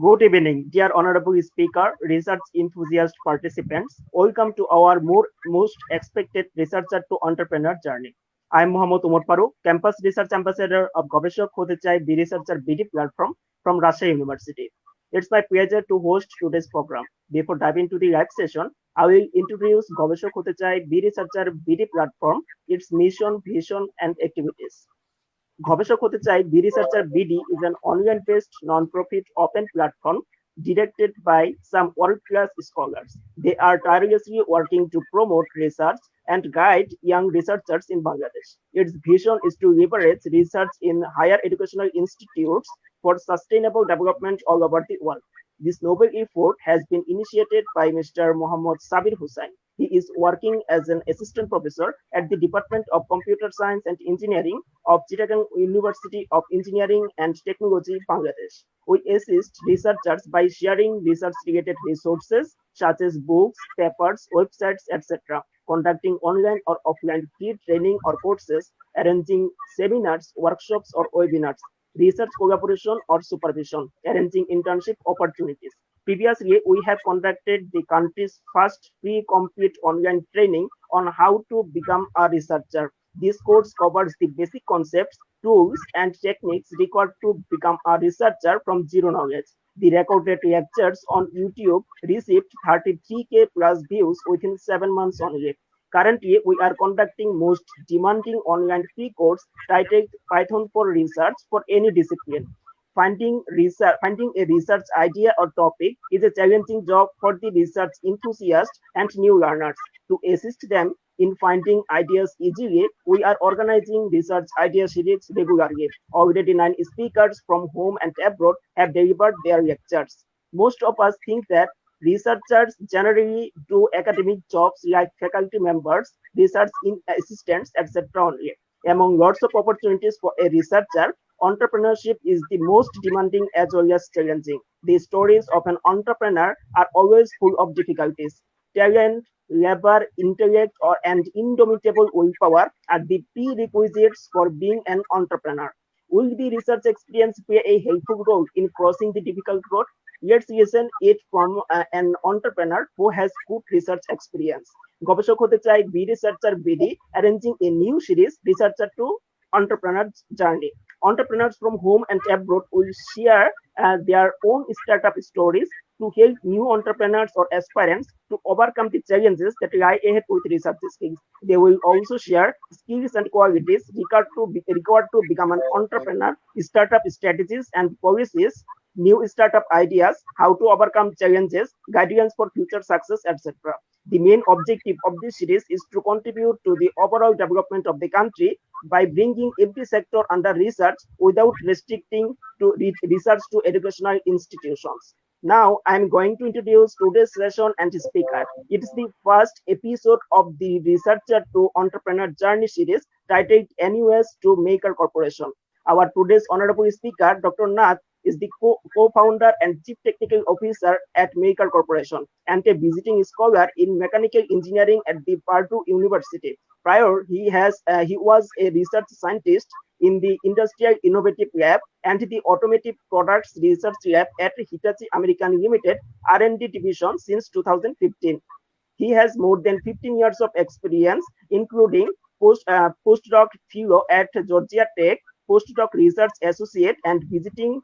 Good evening, dear Honorable Speaker, research enthusiast participants. Welcome to our most expected researcher to entrepreneur journey. I am Mohammad Umar Farooq, Campus Research Ambassador of Gobeshok Hote Chai B Researcher BD platform from Rajshahi University. It's my pleasure to host today's program. Before diving into the live session, I will introduce Gobeshok Hote Chai B Researcher BD platform, its mission, vision, and activities. গবেষক হতে চাই be researcher BD is an online-based non-profit open platform directed by some world-class scholars. They are tirelessly working to promote research and guide young researchers in Bangladesh. Its vision is to leverage research in higher educational institutes for sustainable development all over the world. This noble effort has been initiated by Mr. Mohammad Sabir Hussain. He is working as an assistant professor at the Department of Computer Science and Engineering of Chittagong University of Engineering and Technology, Bangladesh. We assist researchers by sharing research-related resources such as books, papers, websites, etc., conducting online or offline free training or courses, arranging seminars, workshops, or webinars, research collaboration or supervision, arranging internship opportunities. Previously, we have conducted the country's first free complete online training on how to become a researcher. This course covers the basic concepts, tools, and techniques required to become a researcher from zero knowledge. The recorded lectures on YouTube received 33K plus views within 7 months only. Currently, we are conducting most demanding online free course titled Python for Research for any discipline. Finding a research idea or topic is a challenging job for the research enthusiasts and new learners. To assist them in finding ideas easily, we are organizing research idea series regularly. Already 9 speakers from home and abroad have delivered their lectures. Most of us think that researchers generally do academic jobs like faculty members, research assistants, etc. only. Among lots of opportunities for a researcher, entrepreneurship is the most demanding as well as challenging. The stories of an entrepreneur are always full of difficulties. Talent, labor, intellect, and indomitable willpower are the prerequisites for being an entrepreneur. Will the research experience play a helpful role in crossing the difficult road? Let's listen it from an entrepreneur who has good research experience. গবেষক হতে চাই be researcher BD arranging a new series researcher to entrepreneur journey. Entrepreneurs from home and abroad will share their own startup stories to help new entrepreneurs or aspirants to overcome the challenges that lie ahead with research skills. They will also share skills and qualities required to become an entrepreneur, startup strategies and policies, new startup ideas, how to overcome challenges, guidance for future success, etc. The main objective of this series is to contribute to the overall development of the country by bringing every sector under research without restricting to research to educational institutions. Now, I am going to introduce today's session and speaker. It is the first episode of the Researcher to Entrepreneur Journey series titled NUS to Maker Corporation. Our today's honorable speaker, Dr. Nath, is the co-founder and chief technical officer at Maker Corporation and a visiting scholar in mechanical engineering at the Purdue University. Prior, he was a research scientist in the Industrial Innovative Lab and the Automotive Products Research Lab at Hitachi American Limited R&D division since 2015. He has more than 15 years of experience, including postdoc fellow at Georgia Tech, postdoc research associate, and visiting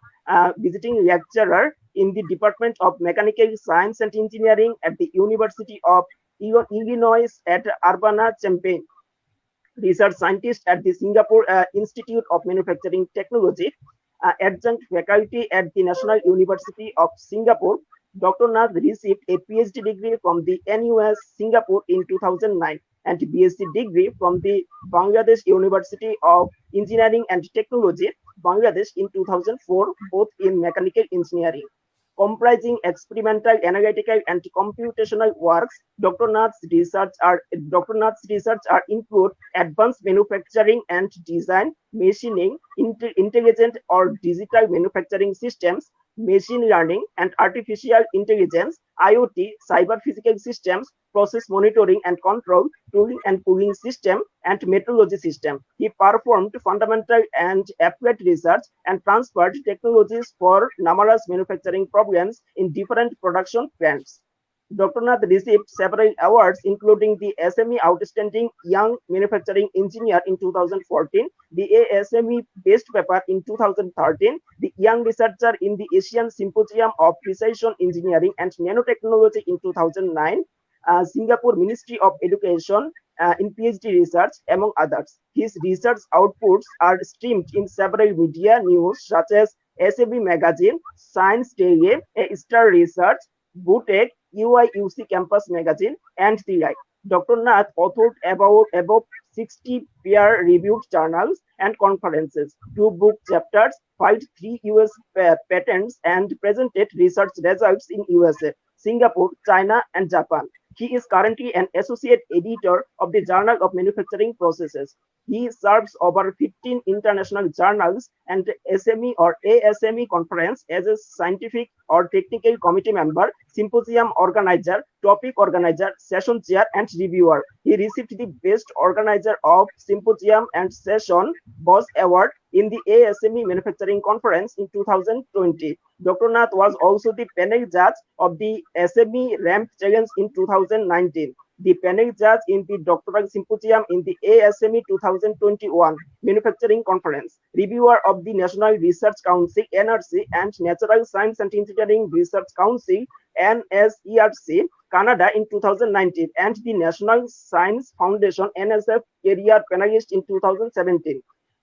lecturer in the Department of Mechanical Science and Engineering at the University of Illinois at Urbana-Champaign, research scientist at the Singapore Institute of Manufacturing Technology, adjunct faculty at the National University of Singapore. Dr. Nath received a PhD degree from the NUS Singapore in 2009 and BSc degree from the Bangladesh University of Engineering and Technology, Bangladesh in 2004, both in mechanical engineering. Comprising experimental, analytical, and computational works, Dr. Nath's research are include advanced manufacturing and design, machining, intelligent or digital manufacturing systems, machine learning and artificial intelligence, IoT, cyber physical systems, process monitoring and control, tooling and cooling system, and metrology system. He performed fundamental and applied research and transferred technologies for numerous manufacturing programs in different production plants. Dr. Nath received several awards, including the SME Outstanding Young Manufacturing Engineer in 2014, the ASME Best Paper in 2013, the Young Researcher in the Asian Symposium of Precision Engineering and Nanotechnology in 2009, Singapore Ministry of Education in PhD research, among others. His research outputs are streamed in several media news such as SAB Magazine, Science Daily, A Star Research, Butech, UIUC Campus Magazine, and the like. Dr. Nath authored about above 60 peer-reviewed journals and conferences, 2 book chapters, filed 3 US patents, and presented research results in USA, Singapore, China, and Japan. He is currently an associate editor of the Journal of Manufacturing Processes. He serves over 15 international journals and SME or ASME conference as a scientific or technical committee member, symposium organizer, topic organizer, session chair, and reviewer. He received the Best Organizer of Symposium and Session BOSS Award in the ASME Manufacturing Conference in 2020. Dr. Nath was also the panel judge of the SME RAMP Challenge in 2019, the panel judge in the doctoral symposium in the ASME 2021 Manufacturing Conference, reviewer of the National Research Council NRC and Natural Science and Engineering Research Council NSERC Canada in 2019, and the National Science Foundation NSF Career Panelist in 2017.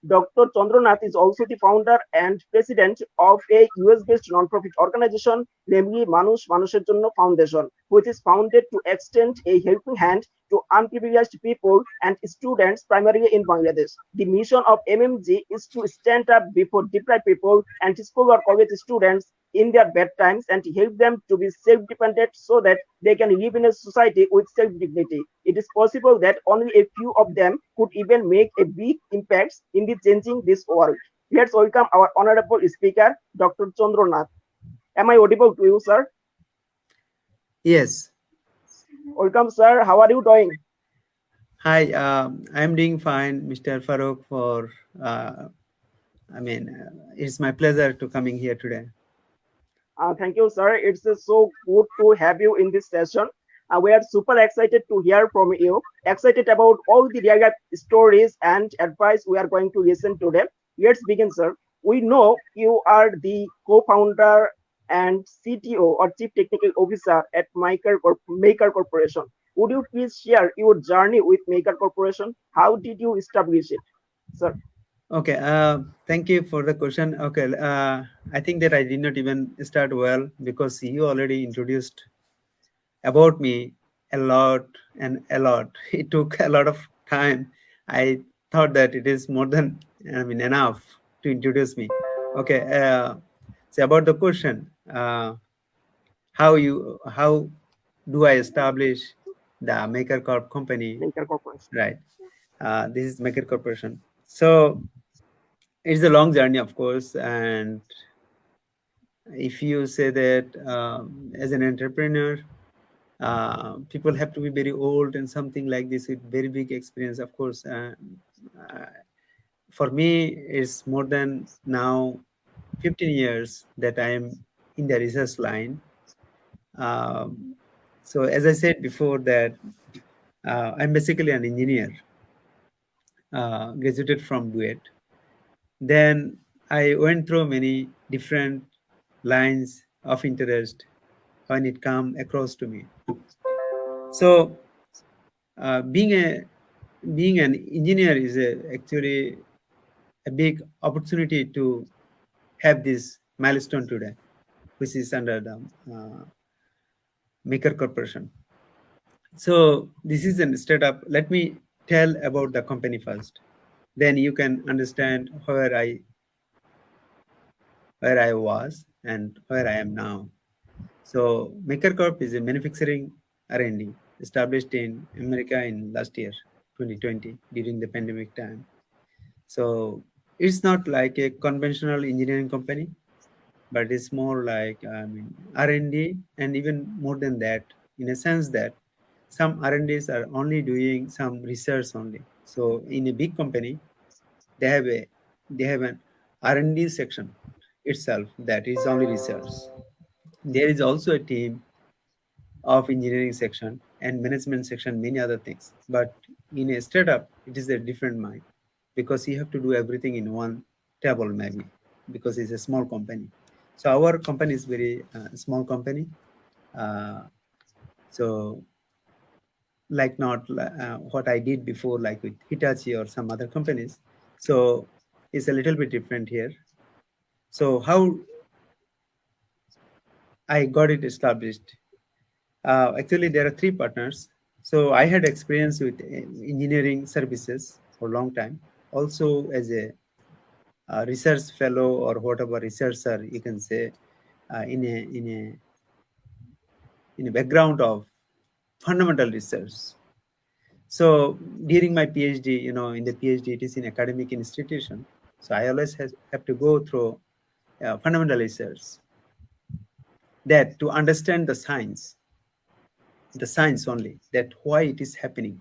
Dr. Chandranath is also the founder and president of a US-based non-profit organization, namely Manush Manusher Jonno Foundation, which is founded to extend a helping hand to unprivileged people and students primarily in Bangladesh. The mission of MMG is to stand up before deprived people and school or college students in their bad times and help them to be self-dependent so that they can live in a society with self-dignity. It is possible that only a few of them could even make a big impact in the changing this world. Let's welcome our honorable speaker, Dr. Chandranath. Am I audible to you, sir? Yes. Welcome, sir. How are you doing? Hi, I'm doing fine, Mr. Farouk. It's my pleasure to coming here today. Thank you, sir. It's so good to have you in this session. We are super excited to hear from you, excited about all the real life stories and advice we are going to listen today. Let's begin, sir. We know you are the co-founder and CTO or Chief Technical Officer at Maker Corporation. Would you please share your journey with Maker Corporation? How did you establish it, sir? Okay, thank you for the question. Okay, I think that I did not even start well because you already introduced about me a lot and a lot. It took a lot of time. I thought that it is more than enough to introduce me. Okay, so about the question, how do I establish the Maker Corp company? Maker Corporation. Right. This is Maker Corporation. So it's a long journey, of course, and if you say that as an entrepreneur, people have to be very old and something like this with very big experience, of course. For me, it's more than now 15 years that I am in the research line. So as I said before that I'm basically an engineer, graduated from DUET. Then I went through many different lines of interest when it come across to me. So being an engineer is actually a big opportunity to have this milestone today, which is under the Maker Corporation. So this is a startup. Let me tell about the company first. Then you can understand where I was and where I am now. So Maker Corp is a manufacturing R&D established in America in last year, 2020, during the pandemic time. So it's not like a conventional engineering company, but it's more like R&D, and even more than that, in a sense that some R&Ds are only doing some research only. So in a big company, they have an R&D section itself that is only research. There is also a team of engineering section and management section, many other things. But in a startup, it is a different mind because you have to do everything in one table maybe because it's a small company. So our company is very small company. Uh, so like not what I did before, like with Hitachi or some other companies. So it's a little bit different here. So how I got it established? Actually, there are three partners. So I had experience with engineering services for a long time. Also, as a research fellow or whatever researcher you can say, in a background of fundamental research. So during my PhD, in the PhD, it is in academic institution. So I always have to go through fundamental research that to understand the science only, that why it is happening.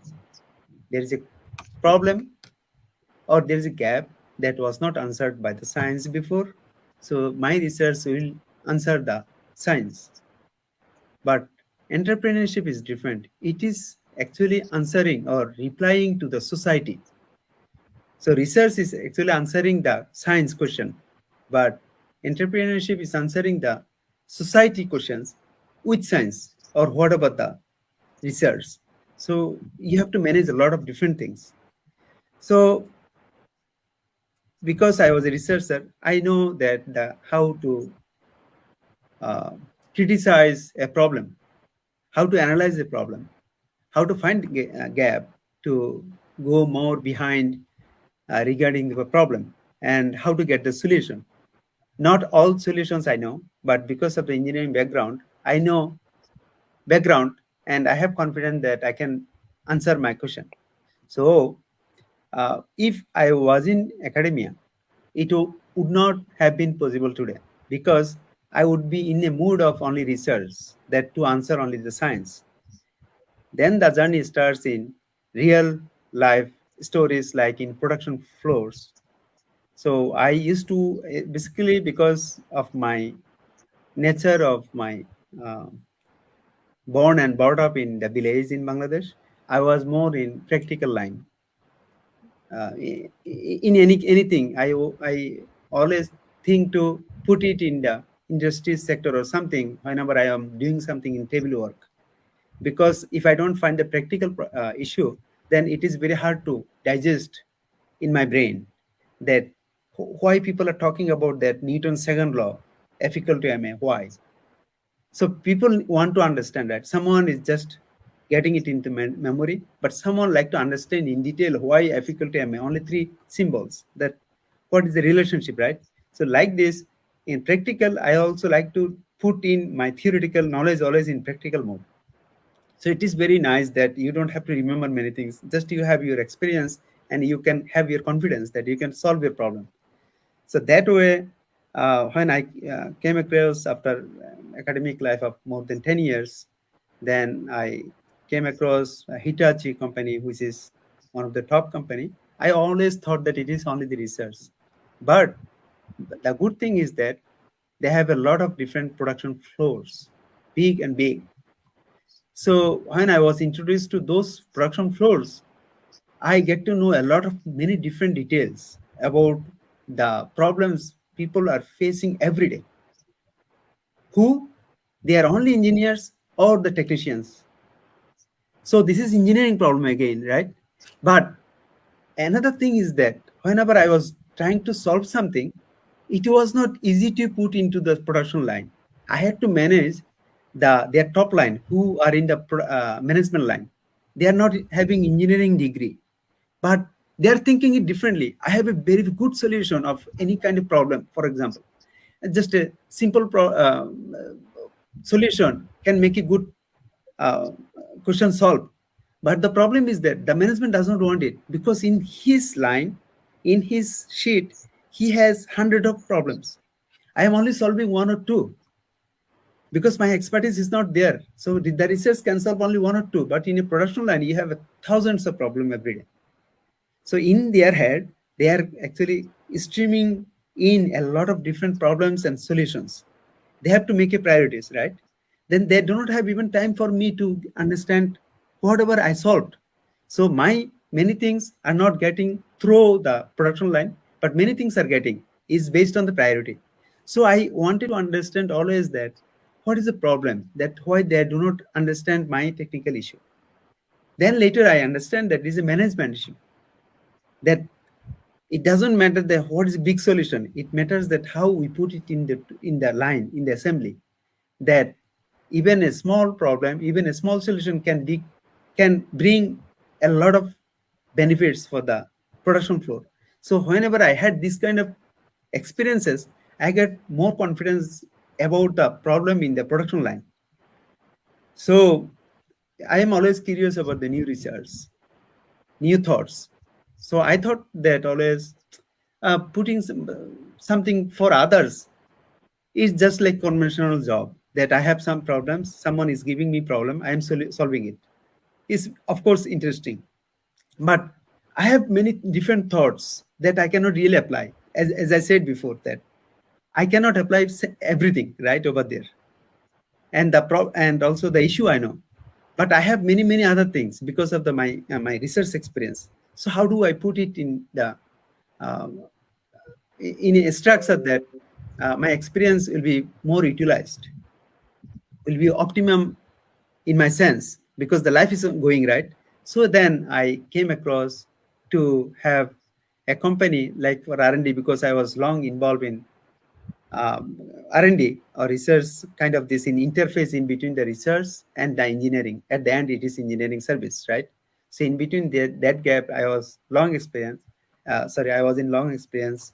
There is a problem or there is a gap that was not answered by the science before. So my research will answer the science. But entrepreneurship is different. It is actually answering or replying to the society. So research is actually answering the science question, but entrepreneurship is answering the society questions with science or what about the research. So you have to manage a lot of different things. So because I was a researcher, I know that how to uh, criticize a problem, how to analyze a problem, how to find a gap to go more behind regarding the problem, and how to get the solution. Not all solutions I know, but because of the engineering background, I know background and I have confidence that I can answer my question. So if I was in academia, it would not have been possible today because I would be in a mood of only research that to answer only the science. Then the journey starts in real life stories like in production floors. So I used to basically because of my nature of my uh, born and brought up in the village in Bangladesh, I was more in practical line. In anything, I always think to put it in the industry sector or something whenever I am doing something in table work. Because if I don't find the practical issue, then it is very hard to digest in my brain that why people are talking about that Newton's second law, F equal to ma. Why? So people want to understand that someone is just getting it into memory, but someone like to understand in detail why F equal to ma. Only three symbols. That what is the relationship, right? So like this, in practical, I also like to put in my theoretical knowledge always in practical mode. So it is very nice that you don't have to remember many things. Just you have your experience and you can have your confidence that you can solve your problem. So that way, when I came across after academic life of more than 10 years, then I came across a Hitachi company, which is one of the top company. I always thought that it is only the research. But the good thing is that they have a lot of different production floors, big and big. So when I was introduced to those production floors, I get to know a lot of many different details about the problems people are facing every day. Who? They are only engineers or the technicians. So this is engineering problem again, right? But another thing is that whenever I was trying to solve something, it was not easy to put into the production line. I had to manage their top line who are in the management line. They are not having engineering degree, but they are thinking it differently. I have a very good solution of any kind of problem. For example, just a simple solution can make a good uh, question solved. But the problem is that the management does not want it because in his line, in his sheet, he has hundred of problems. I am only solving one or two. because my expertise is not there. So the research can solve only one or two, but in a production line, you have thousands of problems every day. So in their head, they are actually streaming in a lot of different problems and solutions. They have to make a priorities, right? Then they do not have even time for me to understand whatever I solved. So my many things are not getting through the production line, but many things are getting is based on the priority. So I wanted to understand always that what is the problem, that why they do not understand my technical issue. Then later I understand that it is a management issue, that it doesn't matter that what is a big solution, it matters that how we put it in the line, in the assembly, that even a small problem, even a small solution can bring a lot of benefits for the production floor. So whenever I had this kind of experiences, I get more confidence about the problem in the production line. So I am always curious about the new research, new thoughts. So I thought that always putting something for others is just like conventional job, that I have some problems, someone is giving me problem, I am solving it. Is of course interesting, but I have many different thoughts that I cannot really apply. As I said before, that I cannot apply everything right over there, and and also the issue I know, but I have many other things because of my research experience. So how do I put it uh, in a structure that my experience will be more utilized, will be optimum in my sense, because the life is going right. So then I came across to have a company like for R&D, because I was long involved in um, R&D or research, kind of this in interface in between the research and the engineering. At the end, it is engineering service, right? So in between that gap, I was long experience. I was in long experience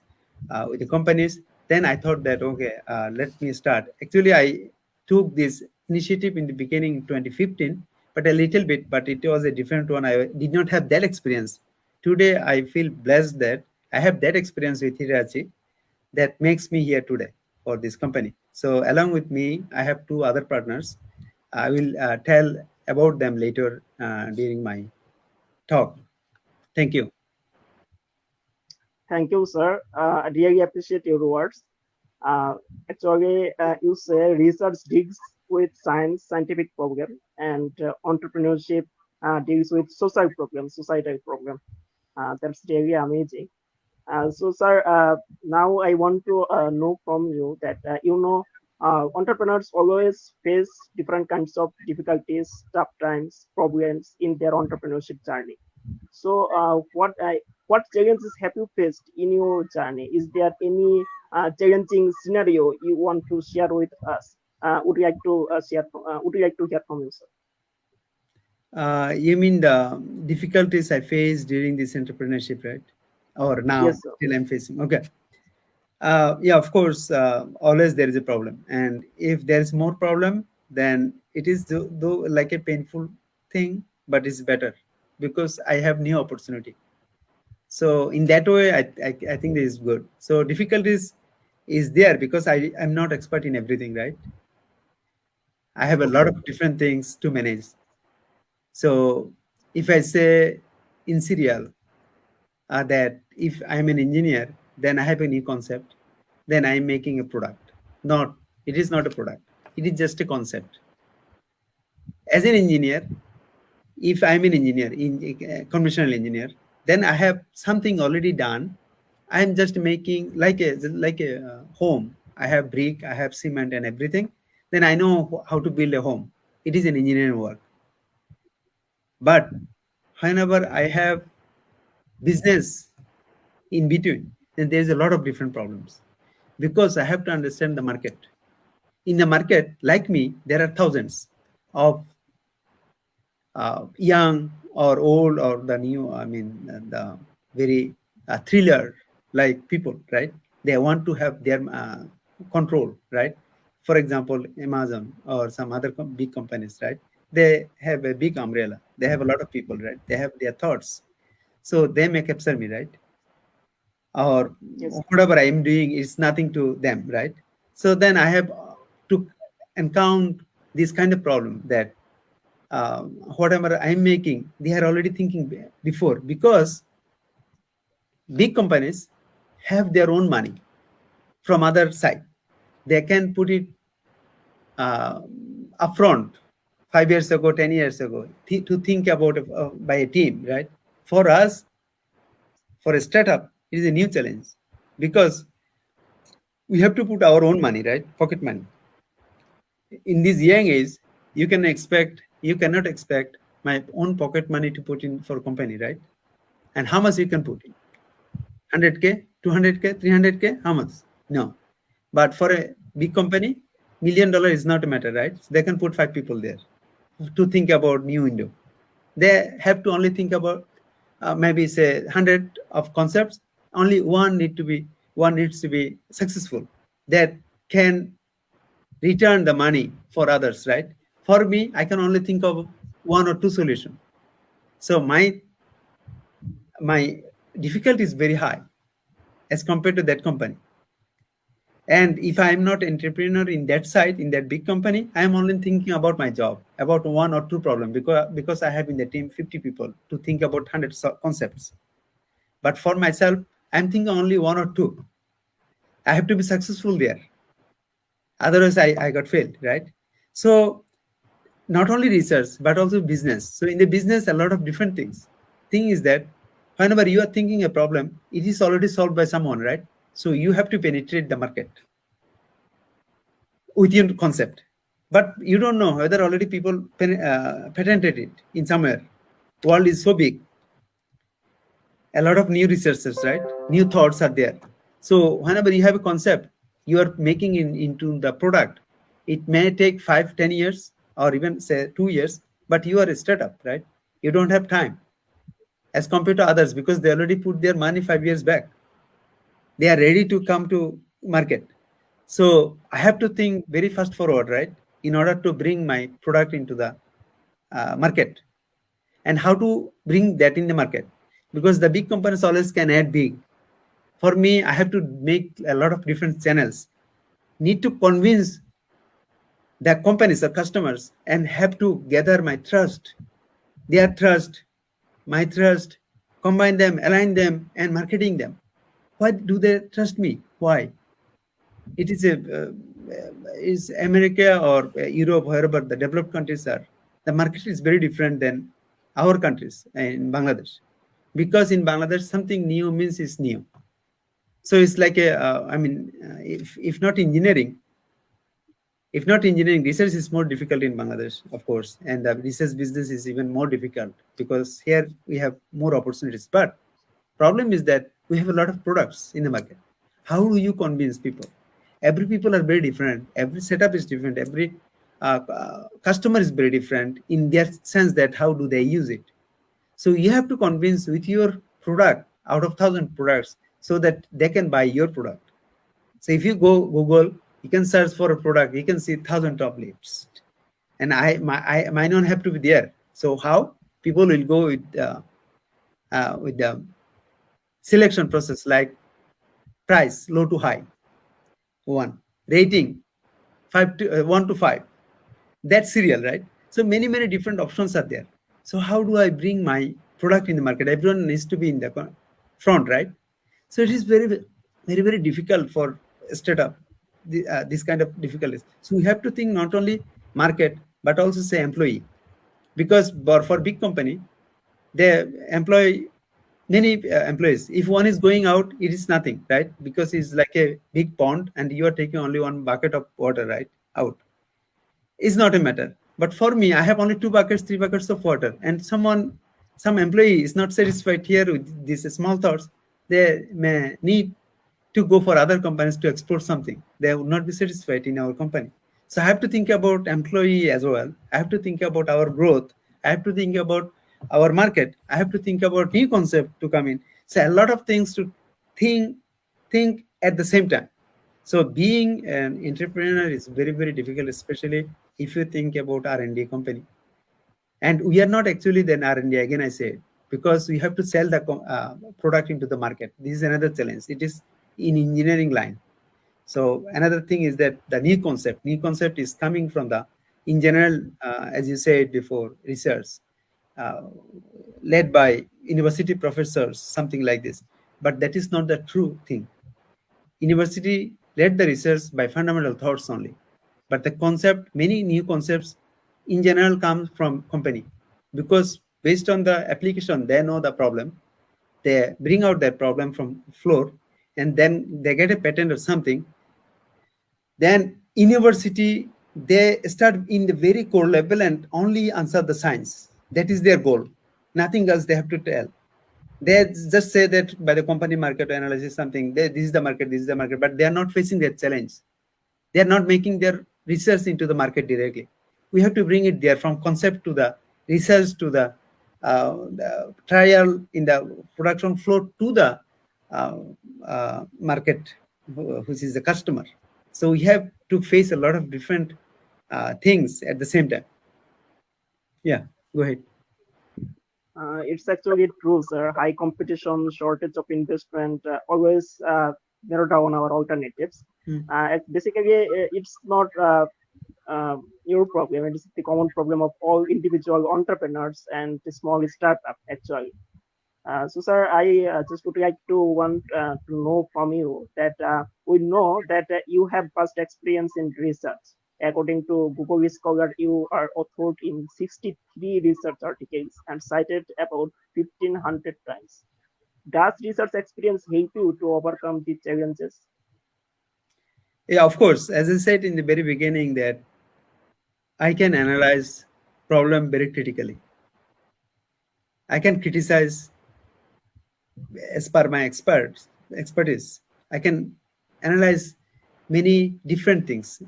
with the companies. Then I thought that okay, let me start. Actually, I took this initiative in the beginning in 2015, but a little bit, but it was a different one. I did not have that experience. Today, I feel blessed that I have that experience with Hitachi that makes me here today for this company. So along with me, I have two other partners. I will tell about them later during my talk. Thank you. Thank you, sir. I really appreciate your words. Uh, Actually, you say research deals with scientific problem, and entrepreneurship deals with social problem, societal problem. That's really amazing. So, sir, now I want to know from you that entrepreneurs always face different kinds of difficulties, tough times, problems in their entrepreneurship journey. So, what challenges have you faced in your journey? Is there any challenging scenario you want to share with us? Would you like to share? Would you like to hear from you, sir? You mean the difficulties I faced during this entrepreneurship, right? Or now Yes, sir. still I'm facing? Okay. Yeah, of course, always there is a problem. And if there is more problem, then it is though like a painful thing, but it's better because I have new opportunity. So in that way, I think this is good. So difficulties is there because I'm not expert in everything, right? I have a lot Okay. of different things to manage. So if I say in serial that if I'm an engineer, then I have a new concept, then I'm making a product. Not, it is not a product. It is just a concept. As an engineer, if I'm an engineer, in conventional engineer, then I have something already done. I'm just making like a home. I have brick, I have cement and everything. Then I know how to build a home. It is an engineering work. But whenever I have business in between, then there's a lot of different problems because I have to understand the market. In the market, like me, there are thousands of young or old or the new, I mean, the very thriller like people, right? They want to have their control, right? For example, Amazon or some other big companies, right? They have a big umbrella. They have a lot of people, right? They have their thoughts. So they may capture me, right? Or Yes. whatever I am doing is nothing to them, right? So then I have to encounter this kind of problem that whatever I'm making, they are already thinking before, because big companies have their own money from other side. They can put it uh, upfront 5 years ago, 10 years ago, to think about by a team, right? For us, for a startup, it is a new challenge, because we have to put our own money, right? Pocket money. In this young age, you cannot expect my own pocket money to put in for company, right? And how much you can put in? 100K, 200K, 300K, how much? No. But for a big company, $1 million is not a matter, right? So they can put 5 people there to think about new window. They have to only think about maybe say 100 of concepts. Only one needs to be successful, that can return the money for others, right? For me, I can only think of 1 or 2 solutions. So my difficulty is very high as compared to that company. And if I'm not entrepreneur in that side, in that big company, I'm only thinking about my job, about 1 or 2 problems, because I have in the team 50 people to think about 100 concepts. But for myself, I'm thinking only 1 or 2. I have to be successful there. Otherwise, I got failed, right? So not only research, but also business. So in the business, a lot of different things. Thing is that whenever you are thinking a problem, it is already solved by someone, right? So you have to penetrate the market with your concept, but you don't know whether already people patented it in somewhere. World is so big, a lot of new researchers, right? New thoughts are there. So whenever you have a concept, you are making into the product, it may take 5-10 years, or even say 2 years, but you are a startup, right? You don't have time as compared to others, because they already put their money 5 years back. They are ready to come to market. So I have to think very fast forward, right? In order to bring my product into the market. And how to bring that in the market? Because the big companies always can add big. For me, I have to make a lot of different channels. Need to convince the companies or customers, and have to gather my trust, their trust, my trust, combine them, align them, and marketing them. Why do they trust me? Why? It is America or Europe, wherever the developed countries are, the market is very different than our countries in Bangladesh, because in Bangladesh something new means is new. So it's like if not engineering, research is more difficult in Bangladesh, of course, and the research business is even more difficult, because here we have more opportunities. But problem is that we have a lot of products in the market. How do you convince people? Every people are very different. Every setup is different. Every customer is very different in their sense that how do they use it. So you have to convince with your product out of 1,000 products, so that they can buy your product. So if you go Google, you can search for a product, you can see 1,000 top lists, and mine don't have to be there. So how people will go with the selection process, like price low to high, 1 rating 1 to 5, that's serial, right? So many different options are there. So how do I bring my product in the market? Everyone needs to be in the front, right? So it is very difficult for a startup, this kind of difficulties. So we have to think not only market, but also say employee, because for big company, they employ many employees. If one is going out, it is nothing, right? Because it's like a big pond, and you are taking only 1 bucket of water, right, out. It's not a matter. But for me, I have only 2 buckets, 3 buckets of water, and some employee is not satisfied here with these small thoughts. They may need to go for other companies to explore something. They will not be satisfied in our company. So I have to think about employee as well. I have to think about our growth. I have to think about our market. I have to think about new concept to come in. So a lot of things to think at the same time. So being an entrepreneur is very difficult, especially if you think about R&D company. And we are not actually then R&D, again I say, because we have to sell the product into the market. This is another challenge. It is in engineering line. So another thing is that the new concept is coming from the, in general, as you said before, research uh, led by university professors, something like this. But that is not the true thing. University led the research by fundamental thoughts only. But the concept, many new concepts in general come from company, because based on the application, they know the problem, they bring out that problem from floor, and then they get a patent or something. Then university, they start in the very core level and only answer the science. That is their goal. Nothing else they have to tell. They just say that by the company market analysis something, this is the market, this is the market, but they are not facing that challenge. They are not making their research into the market directly. We have to bring it there, from concept to the research to the trial in the production flow to the market, which is the customer. So we have to face a lot of different things at the same time. Yeah, go ahead. It's actually true, sir. High competition, shortage of investment, always narrow down our alternatives. Hmm. Basically, it's not your problem. It is the common problem of all individual entrepreneurs and the small startup, actually. So, sir, I just would like to want to know from you that we know that you have past experience in research. According to Google Scholar, you are authored in 63 research articles and cited about 1,500 times. Does research experience help you to overcome these challenges? Yeah, of course. As I said in the very beginning, that I can analyze problem very critically. I can criticize as per my expertise. I can analyze many different things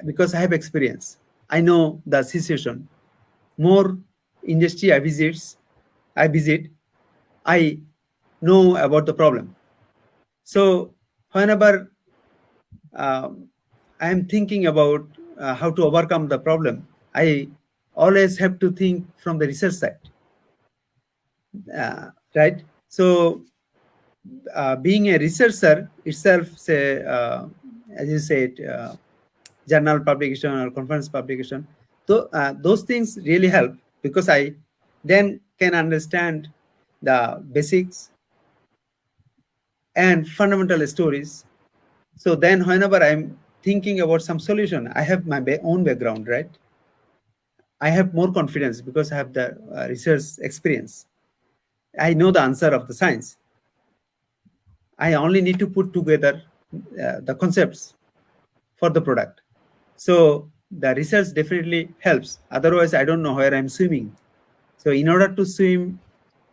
because I have experience. I know the situation. More industry I visit, I know about the problem. So whenever I am thinking about how to overcome the problem, I always have to think from the research side, right? So being a researcher itself, say, as you said, journal publication or conference publication, those things really help, because I then can understand the basics and fundamental stories. So then whenever I'm thinking about some solution, I have my own background, right? I have more confidence because I have the research experience. I know the answer of the science. I only need to put together the concepts for the product. So the research definitely helps. Otherwise, I don't know where I'm swimming. So in order to swim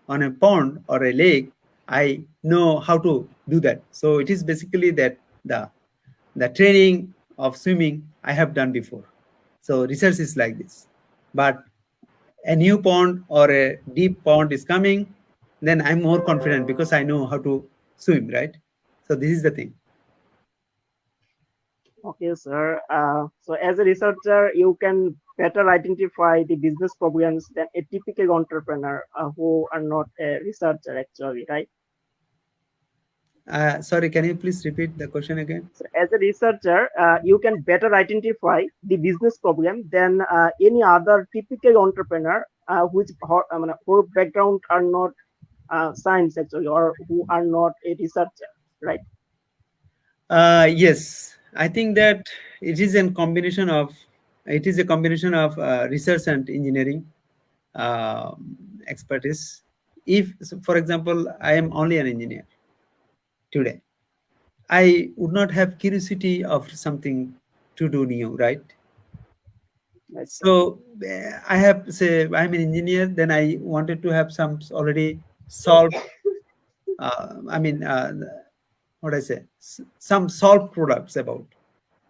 on a pond or a lake, I know how to do that. So it is basically that the training of swimming I have done before. So research is like this. But a new pond or a deep pond is coming, then I'm more confident because I know how to swim, right? So this is the thing. Okay, sir. So as a researcher, you can better identify the business problems than a typical entrepreneur who are not a researcher, actually, right? Sorry, can you please repeat the question again? So as a researcher, you can better identify the business problem than any other typical entrepreneur whose background are not science, actually, or who are not a researcher, right? Yes, I think that it is a combination of research and engineering uh, expertise. If, so for example, I am only an engineer today, I would not have curiosity of something to do new, right? Right, sir. So I have, say, I'm an engineer, then I wanted to have some already solved, I mean, what I say, some solved products about.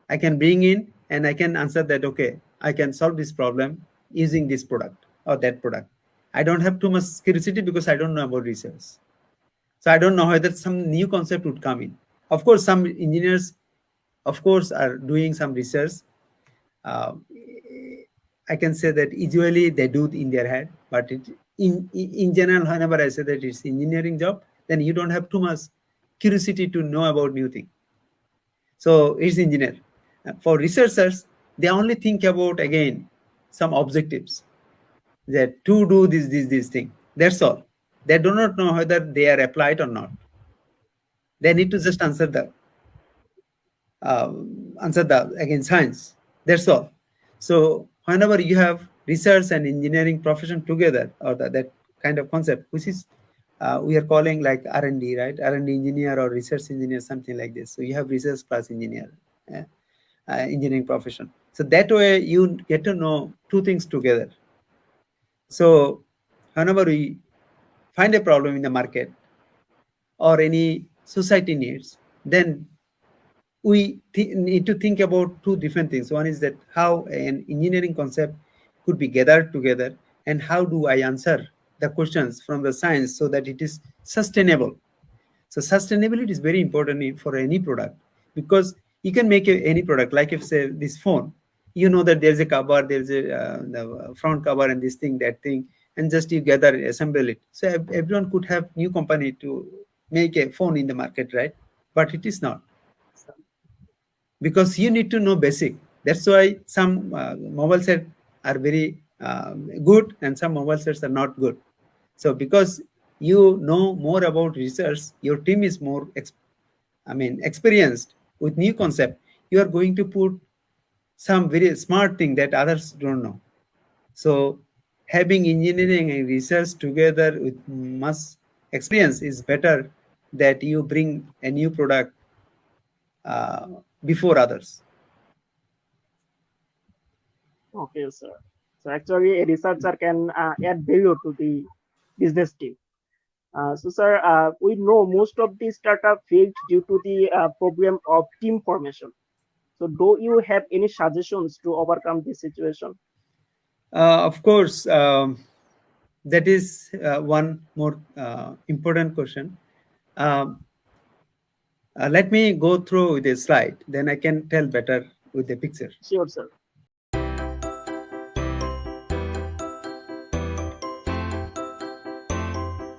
I can bring in and I can answer that, okay, I can solve this problem using this product or that product. I don't have too much curiosity because I don't know about research. So I don't know whether some new concept would come in. Of course, some engineers, of course, are doing some research. Uh, I can say that usually they do in their head, but in general, whenever I say that it's engineering job, then you don't have too much curiosity to know about new thing. So it's engineer. For researchers, they only think about, again, some objectives, that to do this thing. That's all. They do not know whether they are applied or not. They need to just answer the again science. That's all. So whenever you have research and engineering profession together, or that kind of concept, which is we are calling like R&D, right? R&D engineer or research engineer, something like this. So you have research plus engineer, engineering profession. So that way you get to know two things together. So whenever we find a problem in the market or any society needs, then we need to think about two different things. One is that how an engineering concept could be gathered together, and how do I answer the questions from the science so that it is sustainable. So sustainability is very important for any product, because you can make any product, like if say this phone, you know that there's a cover, there's a the front cover and this thing, that thing, and just you gather, assemble it. So everyone could have new company to make a phone in the market, right? But it is not, because you need to know basic. That's why some mobile sets are very good and some mobile sets are not good. So because you know more about research, your team is more experienced with new concept, you are going to put some very smart thing that others don't know. So having engineering and research together with much experience is better, that you bring a new product before others. Okay, sir. So actually, a researcher can add value to the business team. So, sir, we know most of the startup failed due to the problem of team formation. So, do you have any suggestions to overcome this situation? Of course, that is one more important question. Um, let me go through with a slide, then I can tell better with the picture. Sure, sir.